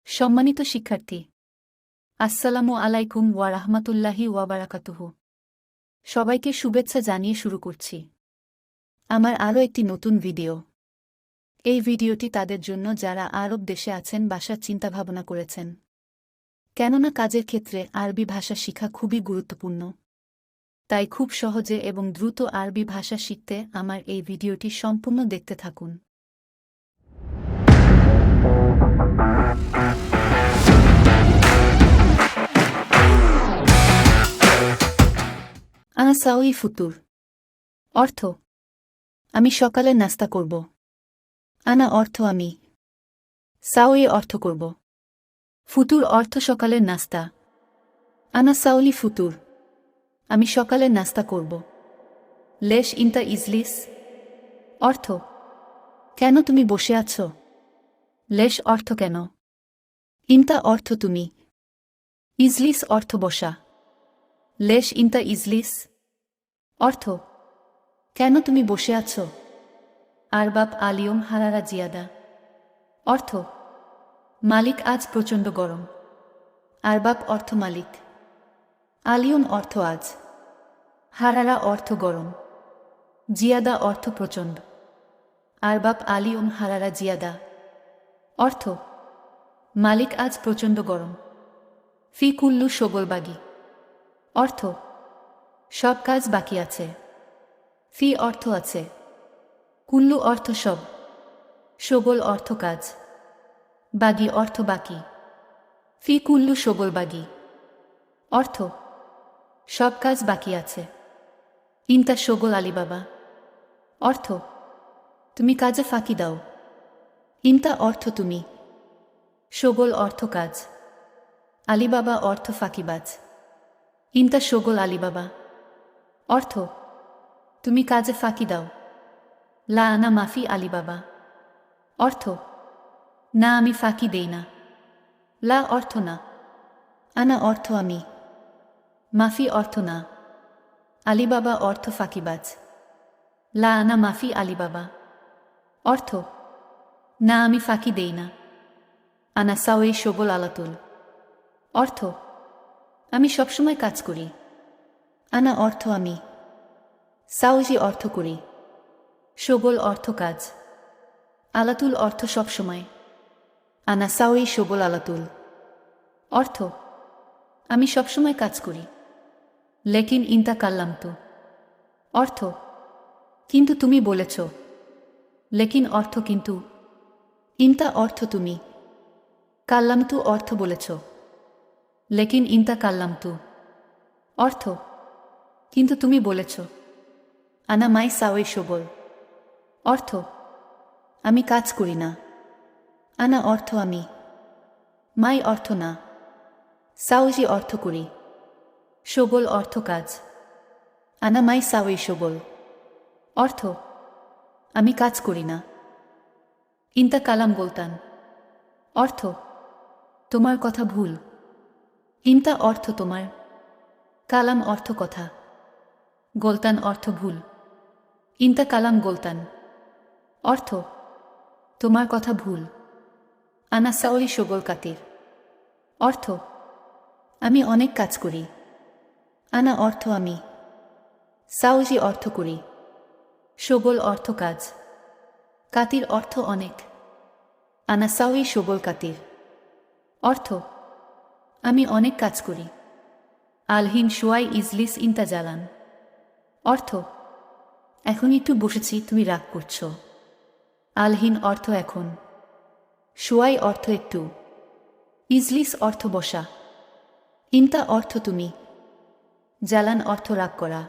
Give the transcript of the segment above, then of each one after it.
সম্মানিত শিক্ষার্থী, আসসালামু আলাইকুম ওয়া রাহমাতুল্লাহি ওয়া বারাকাতুহু। সবাইকে শুভেচ্ছা জানিয়ে শুরু করছি আমার আরও একটি নতুন ভিডিও। এই ভিডিওটি তাদের জন্য যারা আরব দেশে আছেন বাসার চিন্তাভাবনা করেছেন, কেননা কাজের ক্ষেত্রে আরবি ভাষা শিখা খুবই গুরুত্বপূর্ণ। তাই খুব সহজে এবং দ্রুত আরবি ভাষা শিখতে আমার এই ভিডিওটি সম্পূর্ণ দেখতে থাকুন। আনা সাউই ফুতুর অর্থ আমি সকালে নাস্তা করব। আনা অর্থ আমি, সাউই অর্থ করব। ফুতুর অর্থ সকালের নাস্তা। আনা সাউলি ফুতুর আমি সকালের নাস্তা করব। লেশ ইনতা ইজলিস অর্থ কেন তুমি বসে আছো। লেশ অর্থ কেন, ইনতা অর্থ তুমি, ইজলিস অর্থ বসা। লেশ ইনতা ইজলিস অর্থ কেন তুমি বসে আছো। আরবাব আলিয়ম হারারা জিয়াদা অর্থ মালিক আজ প্রচণ্ড গরম। আরবাব অর্থ মালিক, আলিয়ম অর্থ আজ, হারারা অর্থ গরম, জিয়াদা অর্থ প্রচণ্ড। আরবাব আলিয়ম হারারা জিয়াদা অর্থ মালিক আজ প্রচণ্ড গরম। ফি কুল্লু শোগলবাগি অর্থ সব কাজ বাকি আছে। ফি অর্থ আছে, কুল্লু অর্থ সব, শোগল অর্থ কাজ, বাগি অর্থ বাকি। ফি কুল্লু শোগলবাগি অর্থ সব কাজ বাকি আছে। ইনতা শোগল আলিবাবা অর্থ তুমি কাজে ফাঁকি দাও। ইনতা অর্থ তুমি, শোগল অর্থ কাজ, আলিবাবা অর্থ ফাঁকিবাজ। ইনতা শোগল আলিবাবা অর্থ তুমি কাজে ফাঁকি দাও। লা আনা মাফি আলিবাবা অর্থ না আমি ফাঁকি দেই না। লা অর্থ না, আনা অর্থ আমি, মাফি অর্থ না, আলিবাবা অর্থ ফাঁকিবাজ। লা আনা মাফি আলিবাবা অর্থ না আমি ফাঁকি দেই না। আনা সাওয়ে শোগল আলাতুল অর্থ আমি সবসময় কাজ করি। আনা অর্থ আমি, সাউজি অর্থ করি, শোগল অর্থ কাজ, আলাতুল অর্থ সবসময়। আনা সাওই শোগল আলাতুল অর্থ আমি সবসময় কাজ করি। লেকিন ইনতা কাল্লামতু অর্থ কিন্তু তুমি বলেছ। লেকিন অর্থ কিন্তু, ইনতা অর্থ তুমি, কাল্লামতু অর্থ বলেছ। লেকিন ইনতা কাল্লামতু অর্থ কিন্তু তুমি বলেছ। আনা মাই সাওই শোগল অর্থ আমি কাজ করি না। আনা অর্থ আমি, মাই অর্থ না, সাউজি অর্থ করি, শোগল অর্থ কাজ। আনা মাই সাওই শোগল অর্থ আমি কাজ করি না। ইনতা কালাম গোলতান অর্থ তোমার কথা ভুল। ইনতা অর্থ তোমার, কালাম অর্থ কথা, গোলতান অর্থ ভুল। ইনতা কালাম গোলতান অর্থ তোমার কথা ভুল। আনা সাওই শোগল কাতির অর্থ আমি অনেক কাজ করি। আনা অর্থ আমি, সাউজি অর্থ করি, শোগল অর্থ কাজ, কাতির অর্থ অনেক। আনা সাওই শোগল কাতির অর্থ আমি অনেক কাজ করি। আলহিন শোয়াই ইজলিস ইনতা জালান অর্থ এখন একটু বসেছি তুমি রাগ করছ। আলহিন অর্থ এখন, শোয়াই অর্থ একটু, ইজলিস অর্থ বসা, ইনতা অর্থ তুমি, জালান অর্থ রাগ করা।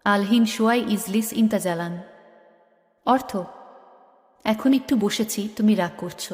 আলহিন শোয়াই ইজলিস ইনতা জালান অর্থ এখন একটু বসেছি তুমি রাগ করছ।